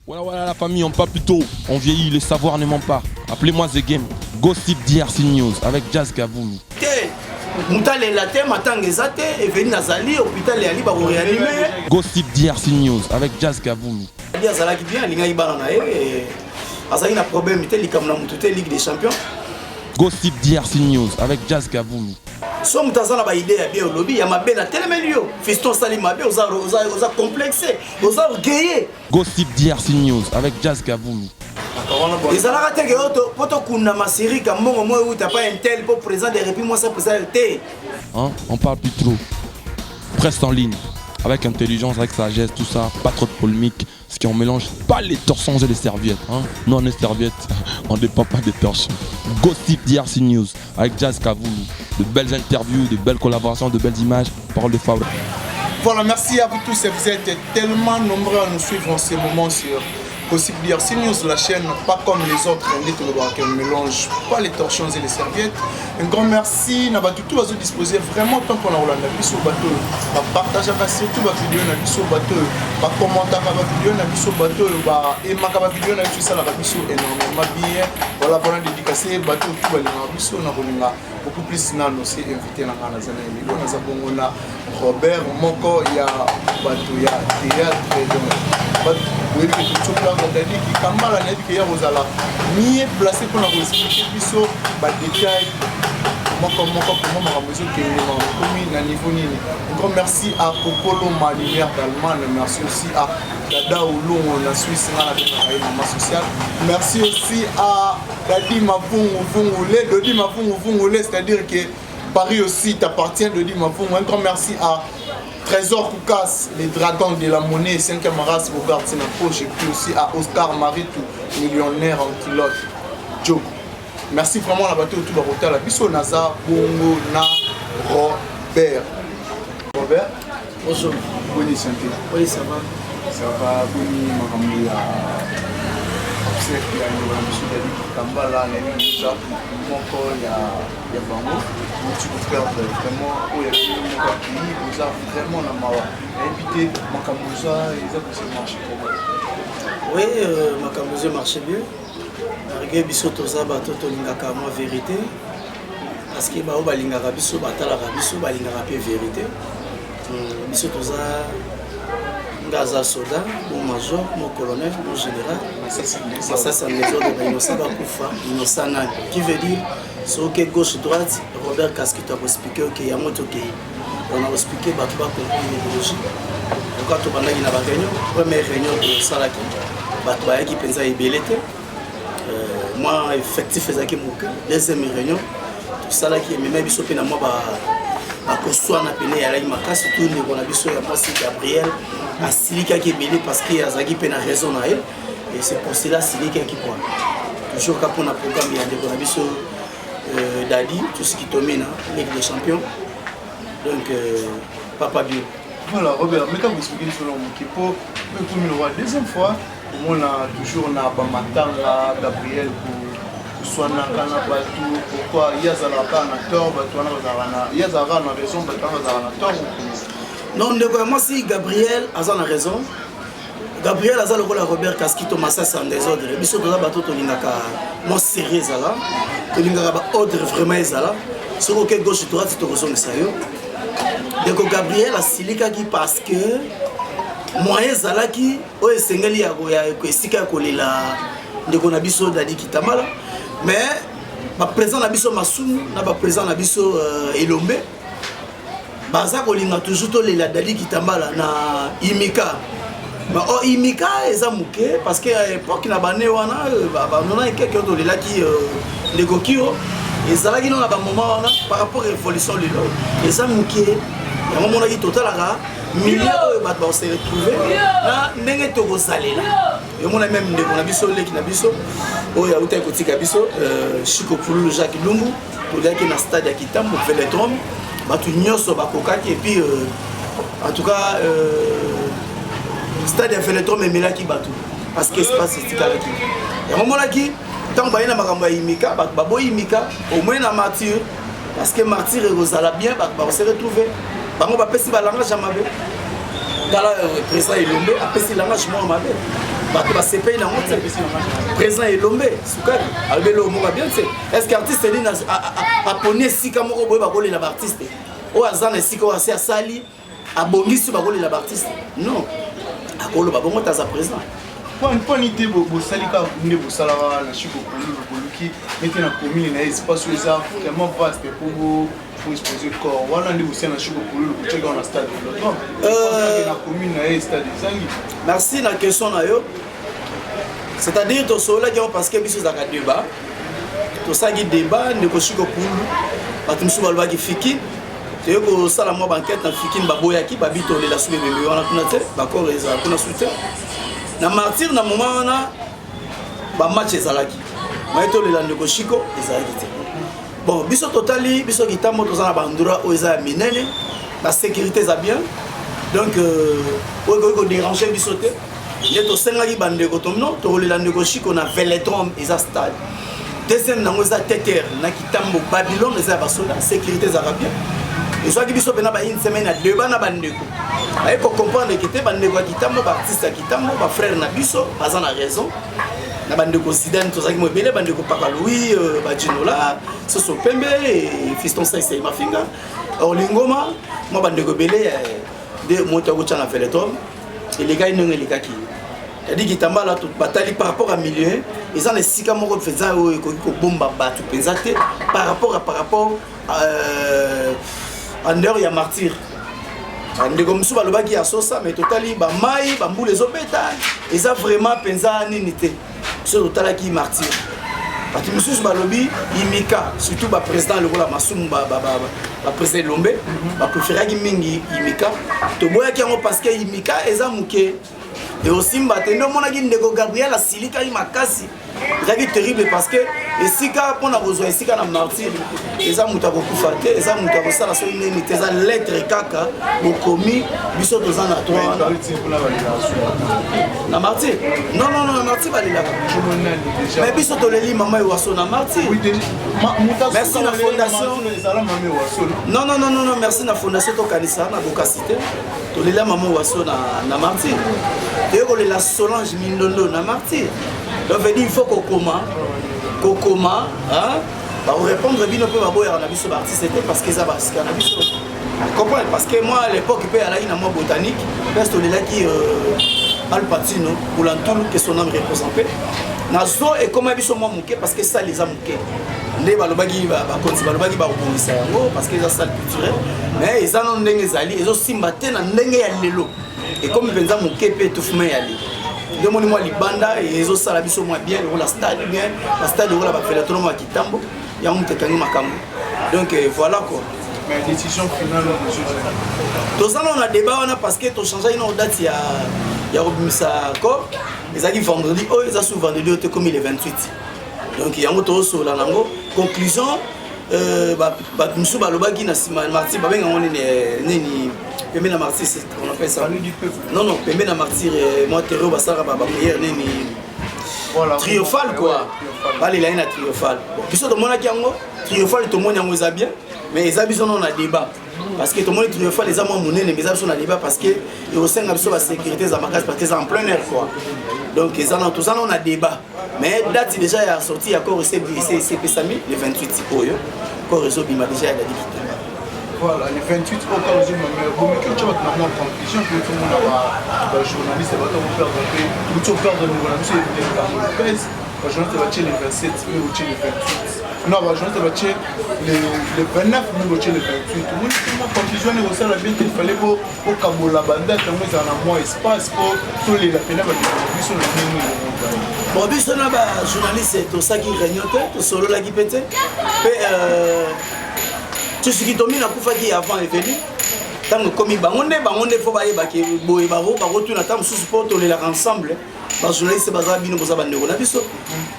Voilà la famille, on parle plus tôt, on vieillit, le savoir ne ment pas. Appelez-moi The Game, Gossip DRC News avec Jazz Gavoulou. Gossip DRC News avec Jazz Gavoulou. Gossip DRC News avec Jazz Gavoulou. So mutaza na ba idée ya bien lobby ya mabe na telemelio fiston sali mabe oza complexé oza orgueillé. Gossip DRC News avec Jazz Gavoulou. Ezalaka te ke oto poto kuna masiri ka mbongo mo uta pas un tel pour président de république moi ça président te. Hein, on parle plus trop. Presse en ligne avec intelligence, avec sagesse, tout ça, pas trop de polémique, ce qui on mélange pas les torchons et les serviettes, hein. Nous on est serviettes, on dépend pas des torchons. Gossip DRC News avec Jazz Gavoulou. De belles interviews, de belles collaborations, de belles images, parole de Fab. Voilà, merci à vous tous et vous êtes tellement nombreux à nous suivre en ce moment sur Gossip DRC News, la chaîne, pas comme les autres, qui ne mélange pas les torchons et les serviettes. Un grand merci, n'a pas tout à disposer vraiment tant qu'on a roulé sur le bateau, partager surtout la vidéo sur le bateau, commenter la vidéo sur le bateau, et ma vidéo sur la vidéo énormément bien. Voilà, pour la dédicacer, bateau tout va sur la beaucoup plus nan aussi invité na kana zana milo na zabongo na Robert Moko ya bato ya théâtre donc bato oui que tout ça là on a dit qui kambala na dit que ya rozala mieux placé pour la expliquer biso ba détail moko pour moi mesure que comme na niveau nini. Un grand merci à Popolo Malinière d'Allemagne, merci aussi à Dada Oulongo na Suisse na la social. Merci aussi à Dadi Mavungule, c'est-à-dire que Paris aussi t'appartient de Dadi Mavungule. Un grand merci à Trésor Koukas, les dragons de la monnaie, 5e race, Robert Tinapoche, et puis aussi à Oscar Maritou, millionnaire en kilote, Joe. Merci vraiment à la bateau tout le route à la Bisso Naza, Bongo, Na, Robert. Robert? Bonjour. Bonne santé. Oui, ça va. Ça va, Boni, Makamou, observe qu'il y a une mission de Kambala, Moko, il y a Bango. Tu peux faire vraiment, il y a un pays, vous avez vraiment la mawa. Invité Makamouza, ils ont aussi marché pour moi. Oui, Makamouza marche bien. Malgré biso toza bato tolingaka moi vérité. Parce que bao balingaka biso batalaka biso balingaka pe vérité. Biso toza ngaza soda, mon major, mon colonel, mon général. Ça c'est les autres innocents bakufa, innocent nani. Qui veut dire sur que gauche droite, Robert Casquito a expliqué que ya moto ke on a expliqué bato ba comprendre l'idéologie. Donc quand on a une réunion, première réunion de Salaki, bato ba qui pensa ebelete. Moi effectif ezaki moke. Deuxième réunion, tout ça là qui est même biso pe na moi ba kosoa na pene ya la makasi tout le bon biso ya moi c'est Gabriel a silika qui belé parce que azaki pe na raison na elle et c'est pour cela silika qui quoi. Toujours quand on a programme il y a des bon biso Dadi tout ce qui domine Ligue des Champions. Donc Papa Bio. Voilà Robert, mais quand vous expliquez sur mon kipo, mais pour le deuxième fois, on a toujours na Bamatanga Gabriel pour soit na kana batu pourquoi il y a zalaka na tort batu na bazana il y a zalaka na raison batu na bazana tort. Non de moi si Gabriel a raison. Gabriel a le Robert Casquito Massa sans désordre. Biso toza bato to lingaka mo sérieux zala. To lingaka ba ordre vraiment zala. Sur auquel gauche droite to raison ça yo. Donc Gabriel a silika qui parce que moyen zalaki o esengeli ya ko esika ko lela ndeko na biso Dadi Kitamala mais ba présent na biso Masumu na ba présent na biso Elombe baza ko linga toujours to lela Dadi Kitamala na Imika ba o Imika eza muke parce que à l'époque na bané wana ba nona quelqu'un to lela ki ndeko kio ezalaki na ba moment wana par rapport à révolution lelo eza muke ya moment qui total là milliers de se retrouver na ndenge toko salela et mon même ndeko na biso leki na biso oya uta kotika biso Chiko Pulu Jacques Lumbu to leki na stade ya Kitambo Velodrome batu nyoso bakokaki et puis en tout cas stade ya Velodrome emelaki batu parce que espace estikalaki ya moment là qui tant ba ina makambo ya Imika babo Imika au moins na martyr parce que martyr ezala bien ba se retrouver bango ba pesi ba langage mabe. Dans le président Elombe, après c'est langage moi mabe. bato basepeli nango te président elombe sukari alobeli omoka bien te est ce que artiste nini aponi esika moko boye bakolela baartiste oyo aza na esika oyo asi asali abongisi bakolela baartiste non akoloba bongo te aza président mponi te bosalika nde bosalaka na chiko koluki mete na commune na espace oyo eza vraiment vaste mpo exposer corps wana nde bosala na chiko kolulu botyaka wana stade na commune na ye stade ezangi merci na question na yo c'est-à-dire tosololaki yango parce que biso ezalaka débat tosalaki débat ndeko chiko kolulu bato mosusu balobaki fiki toye kosala mwa bankete na fikini baboyaki babitolela su bebembe wana kuna te bakor ezala kuna su te na martyr na moment wana bamatch ezalaki mai tolela ndeko chiko ezalaki te bon biso totali biso kitambo toza na bandura oyo eza ya minene basécurité eza bien donc oyo koki kodérange biso te nde tosengaki bandeko tomino tokolela ndeko chiko na vélédrome eza stade deuxième nango eza tetere na kitambo babylone eza ya basoda sécurité ezalaka bien ezwaki biso mpena ba une semaine ya débat na bandeko baye kocomprendre ke te bandeko ya kitambo baartiste ya kitambo bafrère na biso baza na raison na bandeko zidane tozalaki mo ebele bandeko paka louis bajinola soso pembe fiston saisei mafinga orlingoma mwa bandeko ebele nde moto akotya na vélédrome elekaki ndenge elekaki yadi kitambala batali par rapport à milieu eza na esika moko mpenza oyo ekoki kobomba bato mpenza te par rapport en dehors ya martyr ndeko mosusu balobaki ya sosa mais totali bamai bambula ezobeta eza vraiment mpenza nini te so totalaki martyr bato mosusu balobi imika surtout baprésident lokola masumu baprésident elombe bapréféraki mingi imika toboyaki yango parce que imika eza moke eosimba te nde omonaki ndeko gabriel asilikaki makasi ezalaki terrible parce que esika mpona kozwa esika na martyr eza moto akokufa te eza moto akosala soki nini te eza lettre kaka bokomi biso toza na trois na martyr non na martyr balelaka mais biso toleli mama ewaso na martyr merci na fondation non merci na fondation tokanisa na bokasi te tolela mama ewaso na martyr toye kolela solange mindondo na martyr donc veut dire il faut kokoma barépondre bino mpe baboyaka na biso baartiste te parce que eza basika na biso comprendre parce que moi à l'époque mpe alaki na mwa botanique mpe tolelaki alpatino boulantoul que son âme repose en paix nazo ekoma biso mwa moke parce que sale eza moke nde balobaki bakonzi balobaki bakobongisa yango parce que eza sale culturel mais eza no ndenge ezali ezosimba te na ndenge ya lelo ekomi mpenza moke mpe etufume ya lelo nde moni mwa libanda ezosala biso mwa bien lokola stade bien bastade lokola bavélédrome ya kitambo yango moto ekangi makambo donc voilà quoi mais décision finale toza nano na débat wana parce que tochangeaki nano date ya kobimisa corps ezalaki vendredi oyo eza sur vendredi oyo te komi le 28 donc yango tozosola nango conclusion bato mosusu balobaki na nsima martyr babenga yango nini pembe na martyr on appelle ça non pembe na martyr moi terreur basalaka baprière nini triomphal quoi balela ye na triomphal biso tomonaki yango triomphal tomoni yango eza bien mais eza biso nano na débat parce que tomoni triomphal eza mwa monene mais eza biso na débat parce que ekosenga biso basécurité eza makasi parce que eza en plein air quoi donc toza nano na débat mais date déjà ya sorti ya corps esepesami le 28 oyo corps ezobima déjà ya dadi kitamba voilà le 28 au cas où bomeki otya bato na conclusion mpe tomona bajournaliste batoperdre niveau na biso pese bajournaliste batie le 27 oyo otie le 28 non bajournaliste batie le 29 oyo otie le 28 omoni toma conclusion ene kosala bien te fale okabola bandate yango ezala na mwa espace mpo tolela pena bandeko biso na ndenge bon biso na bajournaliste tosaki réunion te tosololaki mpe te mpe soki tomi nakufaki avant eveni ntango ekomi bango nde fo bayebaki boye bakotuna ntango mosusu mpo tolelaka ensemble bajournaliste baza bino boza bandeko na biso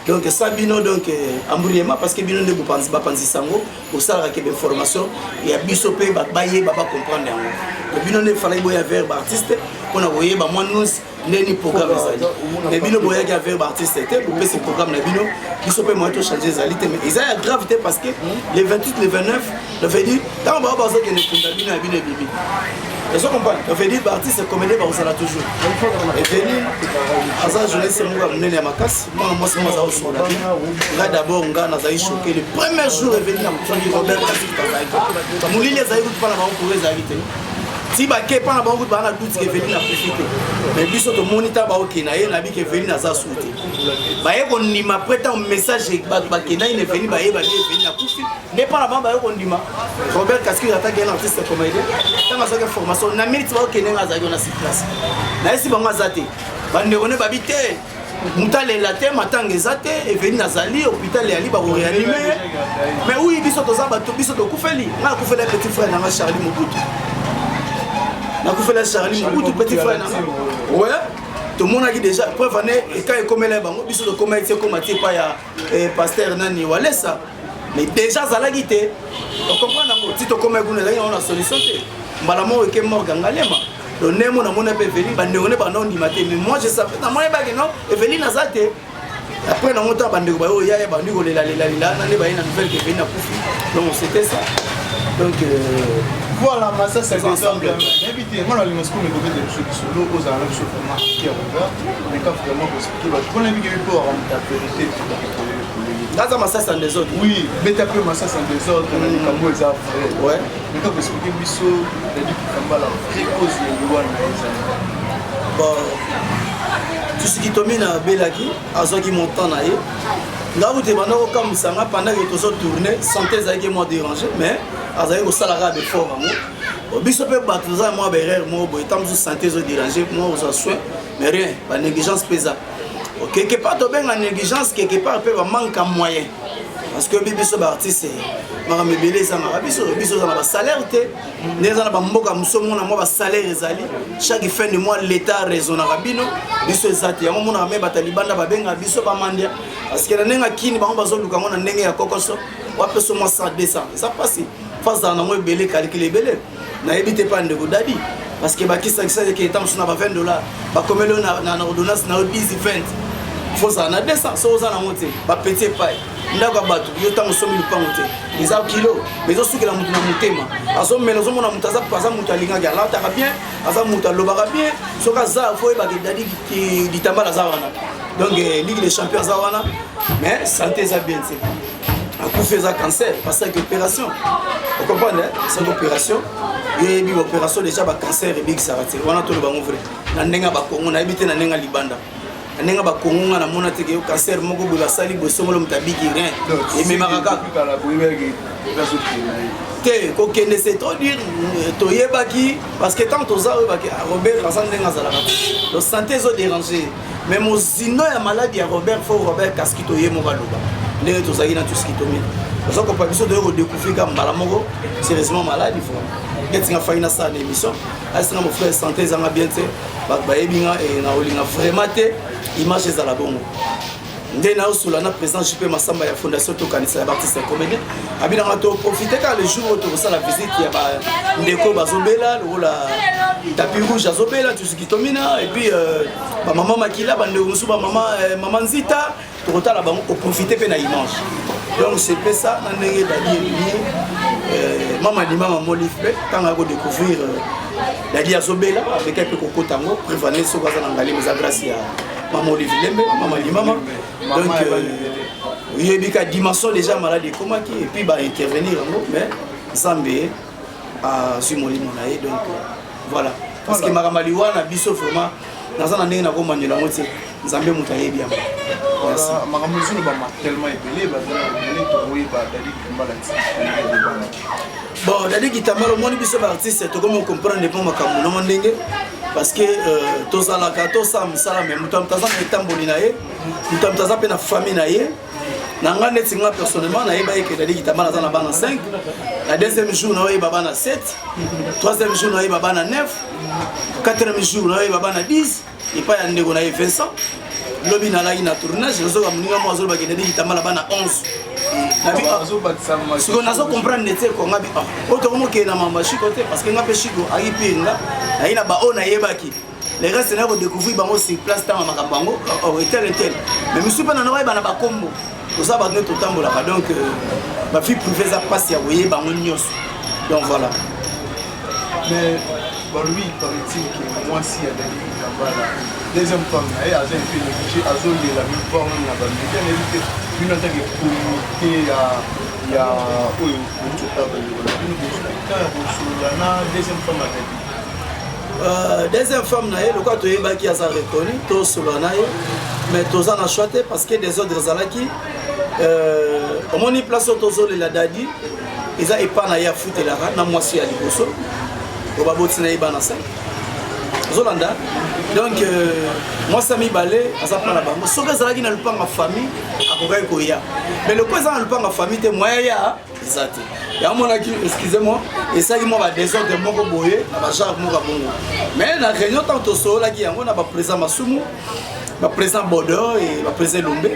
donc sa bino donc embrouillement parce que bino nde bapanzisa yango bosalaka ke bainformation ya biso mpe bayeba bacomprendre yango to bino nde falaki boya vers baartiste mpona koyeba mwa nusi ndeni programme ezali mais bino boyaki avec baartiste te bopesi programme na bino biso mpe moyen tochange ezali te mais eza ya grave te parce que le 28 le 29 ça veut dire ntango bao bazokende kunda bino ya bino ebibi Je comprends. Evelyne, artiste comédien, on s'en a toujours. Evelyne, Asa journaliste, moi, je ma casse. Moi, c'est moi, ça aussi. Là, d'abord, on a choqué. Le premier jour, Evelyne, on a dit Robert Kassi. Mon ligne, ça y est, pas la banque pour les invités. Si baké pas na bango bana doute que Evelyne a profité mais biso to moniteur ba okina ye na bi que Evelyne a sauté ba ye ko ndima prêter un message ba kena une Evelyne ba ye ba Evelyne a kufi n'est pas la bango ba ye ko ndima Robert Kassi attaque un artiste comédien tant que ça formation na minute ba okina ngaza yo na sur place na esi bango azate bande one ba bité mutale la te matanga ezate Evelyne azali hôpital ya li ba réanimer mais oui biso to za ba to biso to kufeli na kufela petit frère na Charlie Mobutu. On a fait Charlie Mobutu, tout petit frère. Ouais, tout le monde a dit déjà, preuve et quand il commet les bancs, il se commet, c'est comme un pasteur Nani Walesa. Mais déjà, ça l'a guité. On comprend, si tu commets, on a solution. Malamo est mort Gangalema. Le Nemo n'a pas Evelyne, on est pas non du matin. Mais moi, je savais, dans mon époque, non, Evelyne a zaté. Après, dans mon temps, il y a des nouvelles qui viennent à Koufi. Donc, c'était ça. Donc, voilà, mais ça c'est ensemble. Évitez, moi la limasco me gobe de solo aux arabes sur vraiment qui a ouvert, mais quand vraiment parce que là, on a vu que pour la vérité là ça c'est des autres. Oui, mais t'as peu ça c'est des autres, on a dit comme ça. Ouais. Mais quand parce que biso, il a dit que la vraie cause de Luan. Bon. Tout ce qui domine à Belaki, à ceux qui montent en aïe. Là vous demandez comme ça pendant que tous autres tournées, santé ça qui m'a dérangé, mais azaï au salariat de fort amour. Au biso peut battre ça moi derrière moi, bon tant que santé ça dérangé, moi aux soins, mais rien, pas négligence pesable. Quelque part tu bien la négligence, quelque part peut manque de moyens. Parce que biso artiste mara mebele ça mara biso ça na salaire té, neza na ba mboka musomo na moi ba salaire ezali, chaque fin de mois l'état raisonnable bino, biso ezati yango mona me batalibanda ba benga biso ba mandia parce que na nenga kini ba bazo luka ngona ndenge ya kokoso, wa peso moi 100 200, ça passe. Face à moi belé calculer belé na éviter pas de dadi parce que ba qui ça que étant sur na ba $20 ba comme le na ordonnance na 10 20 faut ça na 200 so ça na monter ba petit paille ndaka batu yo tango somi lupango te eza kilo mais osuki la mutu na mutema aso melo zo mona mutaza paza mutu alinga ya lata ka bien aza mutu lobaka bien soka za faut ba ke dadi ki ditambala za wana donc ligue des champions za wana mais santé za bien c'est à coup faire cancer parce que opération vous comprenez cette opération et bi opération déjà ba cancer et big ça va wana to le bango vrai na ndenga ba kongo na ebité na ndenga libanda nenga ba kongo na mona teke cancer moko bo ba sali bo songolo mutabiki rien et même makaka te ko kende c'est trop dire to yebaki parce que tant to za yebaki Robert Lazan ndenga za la donc santé zo déranger mais mon zino ya maladie ya Robert Kassi to yemo ba loba ndenge to zaki na tout ce qui tombe parce que pas besoin de redécouvrir comme mbala moko sérieusement malade il faut qu'est-ce failli na ça l'émission est-ce que mon frère santé za bien te ba yebinga et na olinga vraiment te image za la bongo ndena osula na président JP Massamba ya fondation to kanisa ya artiste comédien abina to profiter quand le jour autour ça la visite ya ba ndeko bazobela la tapis rouge azobela tout ce qui tomina et puis ba maman Makila ba ndeko musu ba maman Nzita to rota la bango profiter pe na image donc c'est pas ça na ndenge dali maman di maman Molifbe quand on découvrir dali azobela avec un peu kokotango prévenir so baza na ngali mais grâce ya maman Olivier maman Limama donc il y a une dimension déjà maladie comment qui et puis bah intervenir mais Zambé à Sumoli monae donc voilà parce que maramaliwa na biso vraiment dans un année na ko manela moti Zambé mutaye bien merci maramuzu ba tellement épelé ba to oui ba dali kumala bon dali kitambalo moni biso ba artiste to comme on comprend ne pas makambo no ndenge parce que tozalaka tosala misala mais mutu amutaza na etamboli na ye mutu amutaza pe na famille na ye na nga neti nga personnellement nayeba eke dali kitambala aza na bana 5 la deuxième jour naoyeba bana 7 troisième jour naoyeba bana 9 quatrième jour naoyeba bana 10 epa ya ndeko na ye Vincent lobi nalaki na tournage nazoka moninga mo azolobaki dali kitambala bana 11 siko nazo comprendre nete ko ngabi oto komo ke na mamba chiko te parce que nga pe chiko ayi pinga ayi na ba ona yebaki les restes na ko découvrir bango sur place tama makambango tel mais monsieur pas na noy bana ba kombo to ça ba neto tambola ba donc ba vie privée ça passe ya woyé bango nyos donc voilà mais lui paraît-il que moi si Adali Kambala deuxième femme na ye aza un peu négligé azolela même pas même na bamédia na yebi te bino atake comité ya oyo botota balikola bino bozolaka ya kosolola na deuxième femme Adali deuxième femme na ye lokwa toyebaki aza reconnu tosolola na ye mais toza na choix te parce que des ordres ezalaki omoni place oyo tozolela dadi eza epa na ye afutelaka na mwasi ya liboso oyo baboti na ye bana 5 ozolanda donc mwasi ya mibale aza mpa na bango soki ezalaki na lupanga famille akokaki koya mais loko eza na lupanga famille te moya ya eza te yamonaki excuse moi esalaki mwa badésordre moko boye na bagenre moko abongo mais na réunion ntango tosololaki yango na baprésident masumu baprésident bordeaux et baprésident lombe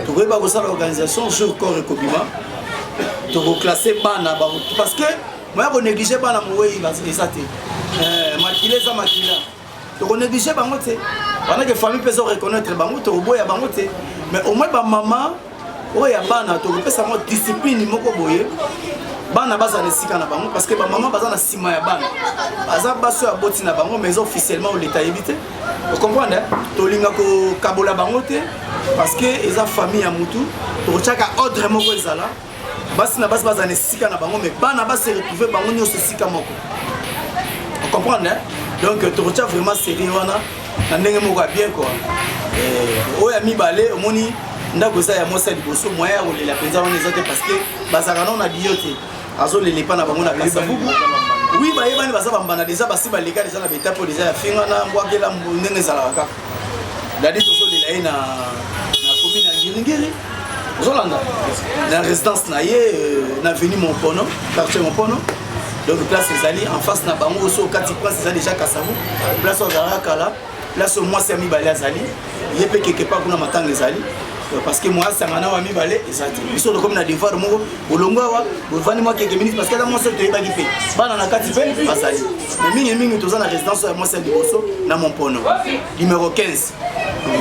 tokoyeba kosala organisation jour corps ekobima tokoclasse bana parce que moya konéglige bana mowei eza te makila eza makila tokonéglige bango te bandake famille mpe ezoreconnaître bango tokoboya bango te mais au moins bamama oyo ya bana tokopesa mwa discipline moko boye bana baza na esika na bango parce que bamama baza na nsima ya bana baza baso ya boti na bango mais officiellement oleta yebi te ocomprendre tolinga kokabola bango te parce que eza famille ya mutu tokotiaka ordre moko ezala basi na basi baza na esika na bango mais bana basi retrouve bango nyonso esika moko ocomprendre donc tokotia vraiment série wana na ndenge moko ya bien quoi oyo ya mibale omoni ndako eza ya mwasi ya liboso moya ya kolela mpenza wana eza te parce que bazalaka nano na biyo te azolela epa na bango na kasa buku oui bayebani baza bambana deja basi baleka deja na betape oyo deja ya finga na mbwakela ndenge ezalaka kaka dadi tozolela ye na commune ya ngiringiri ozolanda na résidence na ye na veni Montpono quartier Montpono donc place ezali en face na bango oso okati prince eza déjà kasavu place oyo azalaka kala place oyo mwasi ya mibale azali ye mpe quelque part kuna matanga ezali parce que moi sangana wa mibale ezati biso to comme na devoir moko bolongo awa bovandi moi quelques minutes parce que dans moi seul toyebaki pe bana na kati pe bazali mais mingi toza na résidence ya moi seul liboso na Montpono numéro 15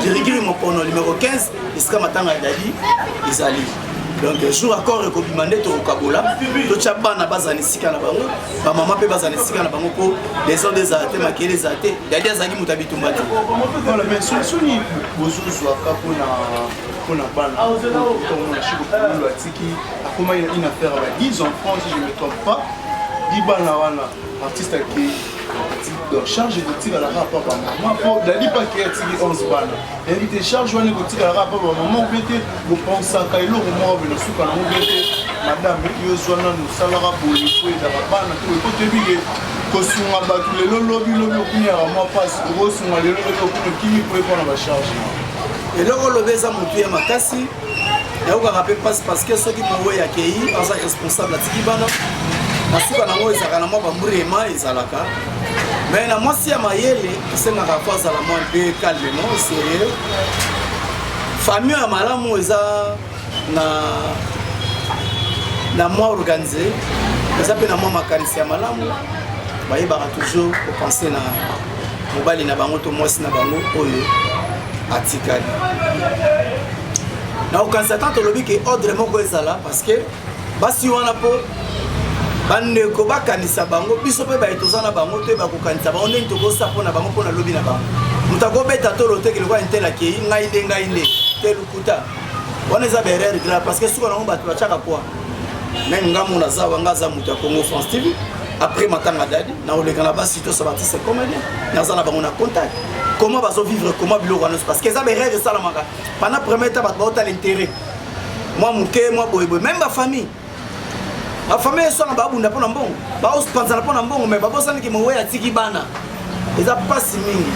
dirigiri Montpono numéro 15 esika matanga dadi ezali donc jour accord ekobimande tokokabola totia bana bazana esika na bango bamama mpe bazana esika na bango mpo desordre ezala te makele ezala te dadi azalaki moto abitumba te mais soni bozozwaka mpona bana tomona chikopolo atiki akoma une affaire ba 10 enfants si je ne me trompe pas di bana wana artiste aki charge ekotikalaka pa bamama mpo dadi pake atiki 11 bana yebi te charge wana ekotikalaka pa bamama obe te bopensaka eloko moko bena suka nango be te madame yozwa nano osalaka boye po ezaka bana te po tebike kosunga bato lelo lobi okuniaka mwa mpasi okosunga lelo lobi okuni okimi po epona bacharge eloko lobi eza motu ya makasi yaokaka mpe mpasi parce que soki mowe akei aza responsable atiki bana na suka nango ezalaka na mwa bambrema ezalaka mais na mwasi ya mayele esengaka po azala mwa mpe calmement sérieux famille ya malamu eza na mwa organisé eza mpe na mwa makanisi ya malamu bayebaka toujours kopense na mobali na bango to mwasi na bango oyo atikali na okanisa tan tolobi ke ordre moko ezala parce que basi wana mpo bandeko bakanisa bango biso mpe baye toza na bango to bakokanisa bango ndenge tokosa mpo na bango mpo na lobi na bango moto akobeta tolo te keloko intele akei ngai nde te lukuta wana eza berere grave parce que suka nango bato batiaka poa me ngamu naza wanga aza moto ya congo france tv après matanga dadi na oleka na basi tosa batise comédien naza na bango na contact comment bazovivre comment biloko wana parce que eza berere esalamaka pendant premier temps bato baotala intérêt mwa moke mwa boyeboye même bafamille bafamille eswana babunda mpo na mbongo baospanzana mpo na mbongo me babosaniki mowe atiki bana eza mpasi mingi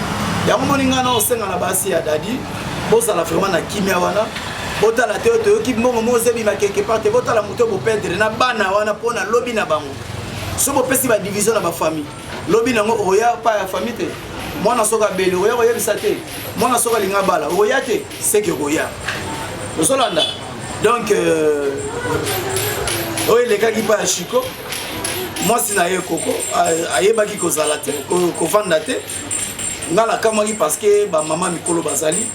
yango moni ngai na osenga na basi ya dadi bozala vraiment na kimia wana botala te oyo toyoki mbongo mo ozebima quelque part te botala moto boperdre na bana wana mpo na lobi na bango so bopesi badivision na bafamille lobi nango oya pa ya famille te mwana soki abeli oya koyebisa te mwana soki alinga bala oya te seke koya ozolanda donc oyo elekaki pa ya chiko mwasi na ye koko ayebaki kozala te kovanda te nga nakamwaki parce que bamama mikolo bazali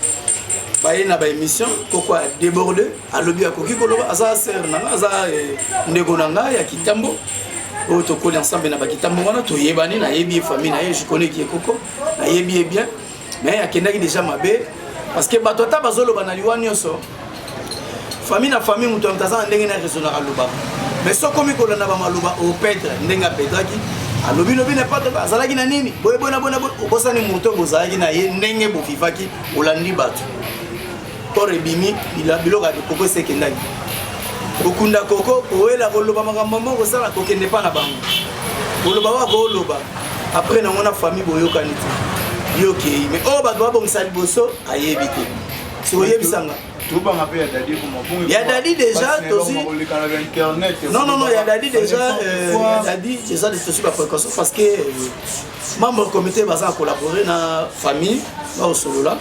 baye na baémission koko adéborde alobi akoki koloba aza ser nanga aza ndeko na ngai ya kitambo oyo tokoli ensemble na bakitambo wana toyebani nayebi famille na ye je connais qui est Coco nayebi bien mais akendaki déjà mabe parce que bato ata bazoloba na liwa nyonso famille na famille moto aza na ndenge na raisonnaka lobaka mais so komi kolanda bamaloba opètre ndenge apedaki alobi n'importe quoi azalaki na nini boye bona obosani moto bozalaki na ye ndenge bofifaki olandi bato port ebimi biloko Coco esekendaki okunda Coco oyela koloba makambo moko kosala kokende pa na bango koloba wako oloba après nango na famille boyokani te yokei mais oyo bato babongisa liboso ayebi te sikoyebisanga ya Dadi déjà non ya Dadi déjà de ceci par précaution parce que membre comité baza collaborer na famille ba osolola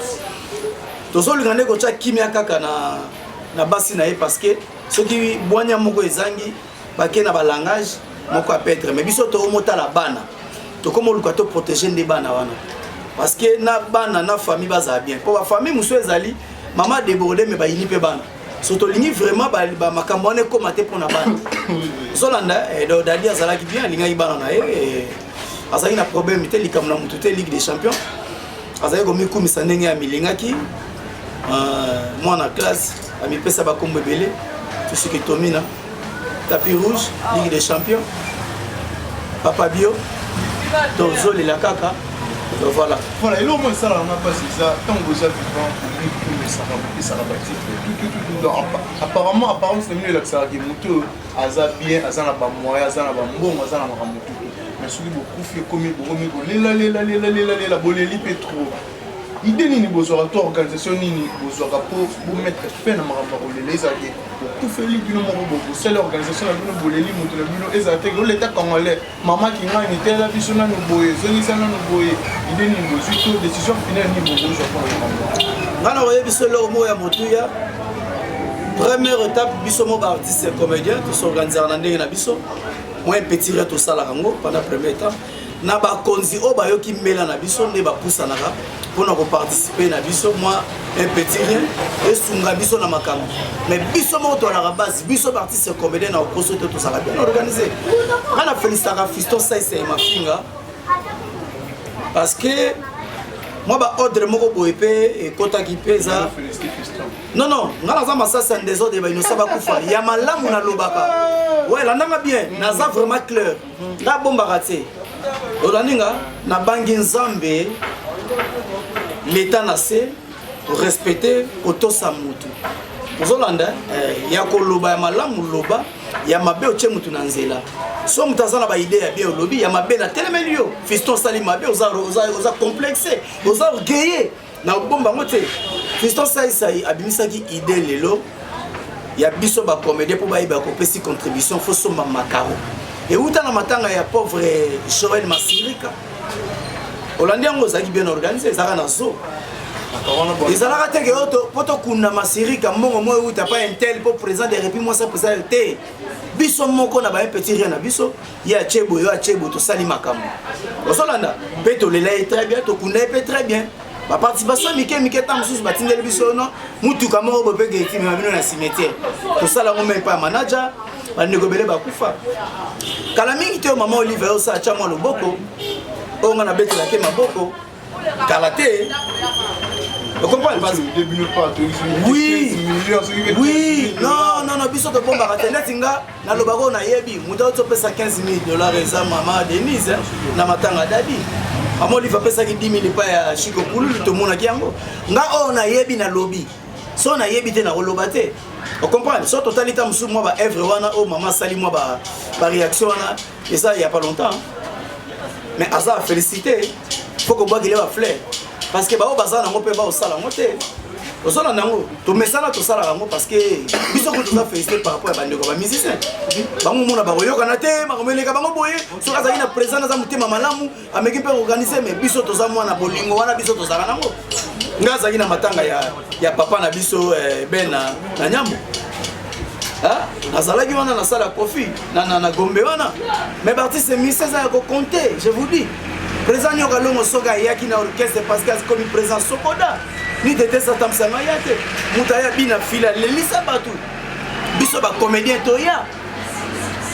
tozolinga nde kotia kimia kaka na basi na ye parce que soki bwanya moko ezangi bake na balangage moko apetre mais biso toomotala bana tokomoluka to protéger nde bana wana parce que na bana na famille baza bien po ba famille muso ezali maman débordé mais bayini pe bana surtout lingi vraiment ba makambo wana ekoma te mpona bana solanda Dadi azalaki bien alingaki bana na ye azalaki na problème te likambo na mutu te Ligue des Champions azalaki komikumisa ndenge amilingaki mwana classe amipesa bakombo ebele tosiki tomina tapis rouge Ligue des Champions Papa Bio tozolela kaka voilà eloko moko esalaka mpasi eza ntango oza vivant tout apparemment famille elakisaka moto aza bien aza na bamoyen aza na bambongo aza na makambo tutu mais soki bokufi ekomi bokomi kolela boleli mpe trop idée nini bozwaka to organisation nini bozwaka po bomettre fin na makambo ya kolela ezalaki bokufeli bino moko bosala organisation na bino boleli moto na bino ezala te oleta congolais mama kingani tela biso nano boye ezongisa nano boye idée nini bozwi to décision finale nini bozwa mpona makambo nga na koyebi biso eloko moko ya motuya première étape biso mo baartiste comédien tosorganisaka na ndenge na biso moi petit re tosalaka yango pendant première étape na bakonzi oyo bayoki mbela na biso nde bapusanaka mpona koparticipe na biso moi un petit rien esunga biso na makambo mais biso moko tolaka base biso baartiste comédien na okoso te tozala bien organisé nga na félicitaka Fiston Saïs ya mafinga parce que moi baordre moko boye mpe ekotaki mpe eza non nga naza masasa ndésordre bainosa bakufa ya malamu nalobaka ouais landanga bien naza vraiment clair nga bombaka te olaninga nabangi nzambe l'état na se respecter kotosa mutu ozolanda ya koloba ya malamu loba ya mabe otie mutu na nzela so mutu aza na baide ya bien olobi ya mabe na telemeli yo Fiston osali mabe oza complexe oza orgueilleux na bomba yango te Fiston Saïs abimisaki ide lelo ya biso bacomédien mpo bayeba kopesi contribution fo somba makaro euta na matanga ya pauvre Joël Masirika olandi yango ozalaki bien organisé ezalaka na zo ezalaka teke oyo mpo tokunda Masirika mbongo mo euta pa intel mpo président de république mwasa président te biso moko na baye petit rien na biso ye achebo yo achebo tosali makambo osolanda mpe tolela ye très bien tokunda ye mpe très bien baparticipation mike ta mosusu batindeli biso no mutuka moko bopeke etimema bino na cimetière tosala yango mpe ya manager bandeko ebele bakufa kala mingi te oyo mama Olive osa atya mwa loboko oyo nga nabetelake maboko kala te oui non biso tobombaka te neti nga nalobaka oyo nayebi moto topesa $15,000 eza mama Denise na matanga Dadi mama Olive apesaki 10,000 epai ya Chico Pululu tomonaki yango nga oyo nayebi nalobi so nayebi te nakoloba te ocomprendre so totali ta mosusu mwa baevre wana oyo mama asali mwa baréaction wana eza ya pas longtemps mais aza félicité faut kobwakile bafleur parce que bao baza nango mpe baosala yango te ozolanda yango tomesana tosalaka yango parce que biso ko toza félicité par rapport ya bandeko bamusicien bango mona bakoyokana te makambo eleka bango boye soki azalaki na président aza motema malamu ameki mpe organise mais biso toza mwana bolingo wana biso tozala nango nga azalaki na matanga ya papa na biso ben na nyambo nazalaki wana nasala kofi na gombe wana mais baartiste ministre eza ya kokonte je vous dis président nyoka longo soki ayaki na orchestre parce que akomi président sokoda ni tete satamisanga ya te moto aya bina fila lelisa bato biso bacomédien toya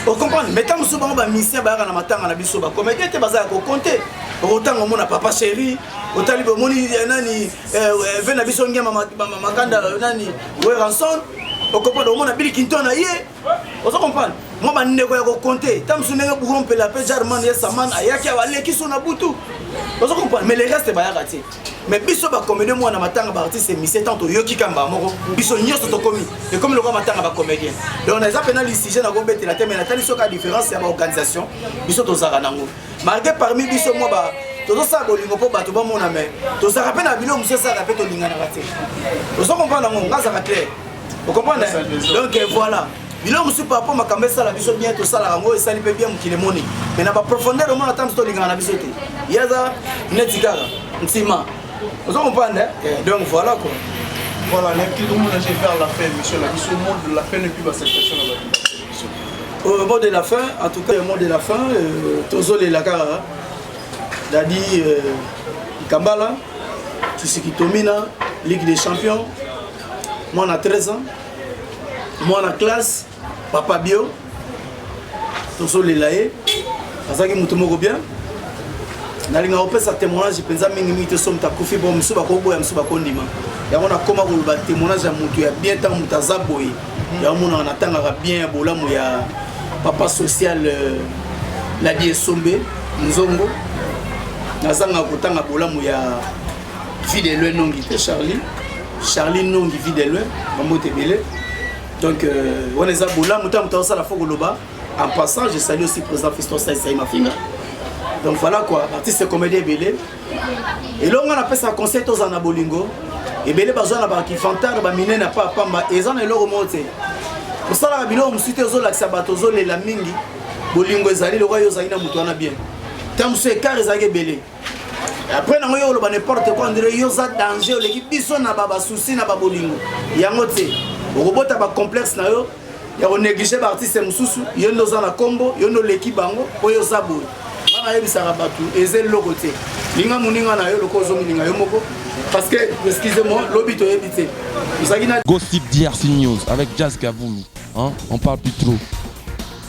Vous comprenez? Mais tant que vous avez mis ça, vous avez mis ça, vous avez mis ça, vous avez compté. Autant que mon papa chéri, autant que mon nani, vena bisongia makanda nani, ouais rançon. Vous comprenez? Mon abili kinton aïe. Vous comprenez? Moi, je ne peux pas compter. Tant que vous avez mis la paix, Jarman, Yasaman, Ayaki, Awale, qui sont à Boutou. Vous comprenez? Mais les restes, c'est pas raté. Mais biso ba comédien moi na matanga ba artiste c'est tant to yoki kamba moko biso nyoso to komi et comme le roi matanga ba comédien donc on a ça pendant les sujets na gobete la thème na tali soka différence c'est ba organisation biso to zara nango malgré parmi biso moi ba to ça bolingo po ba to ba mona mais to ça rappelle na bilo monsieur ça rappelle to lingana raté vous comprenez nango ngaza ka clair vous comprenez donc voilà bilo monsieur papa makambe ça la biso bien to ça la rango et ça li peut bien mukile moni mais na ba profondeur au moins attendre to lingana na biso te yaza netikara ntima. Vous comprenez? Donc voilà quoi. Voilà, tout le monde est vers la fin, monsieur. Le mot de la fin n'est plus cette question. Au mot de la fin, en tout cas, le mot de la fin, Tozo les Lakara, Dadi Kambala, Tshisiki Tomina, Ligue des Champions. Moi on a 13 ans. Moi on a classe, Papa Bio, Tozo les Laé, Azaki Moutomoko bien. Nalinga opesa témoignage penza mingi mite somta kufi bon musuba ko boya musuba ko ndima ya mona koma ko ba témoignage ya mutu ya bien tant mutaza boy ya mona na tanga ka bien bolamu ya papa social la die sombe nzongo nazanga ko tanga bolamu ya fidèle nongi te Charlie nongi fidèle bamote belé donc on les a bolamu tant mutaza la foko loba en passant je salue aussi président Fiston Saï Mafinga. Donc voilà quoi, artiste comédien belé. Et là on appelle ça concert aux anabolingo. Et belé besoin là qui fantare ba mine na pas pamba et ça na lo remonter. Pour ça là bilo musite zo la sabatozo le la mingi. Bolingo ezali le roi yo zaina mutu na bien. Tant ce car ezali belé. Après na yo lo ba n'importe quoi ndire yo za danger l'équipe biso na baba souci na ba bolingo. Yango te. Robota ba complexe na yo. Ya on négliger ba artiste mususu, yo ndo za na combo, yo ndo l'équipe bango, po yo za boy. Parce que, excusez-moi, l'obito est évité. Gossip DRC News avec Jazz Gavoulou. Hein? On parle plus trop.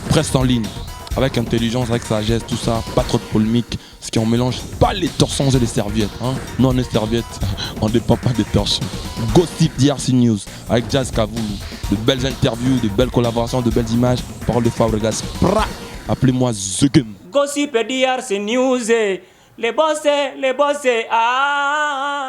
Presse en ligne. Avec intelligence, avec sagesse, tout ça. Pas trop de polémique. Ce qui on mélange pas les torsons et les serviettes. Hein? Non, les serviettes, on ne dépend pas des torsons. Gossip DRC News avec Jazz Gavoulou. De belles interviews, de belles collaborations, de belles images. Parole de Fabregas. Appelez-moi Zegem. Gossip DRC News, les boss, ah.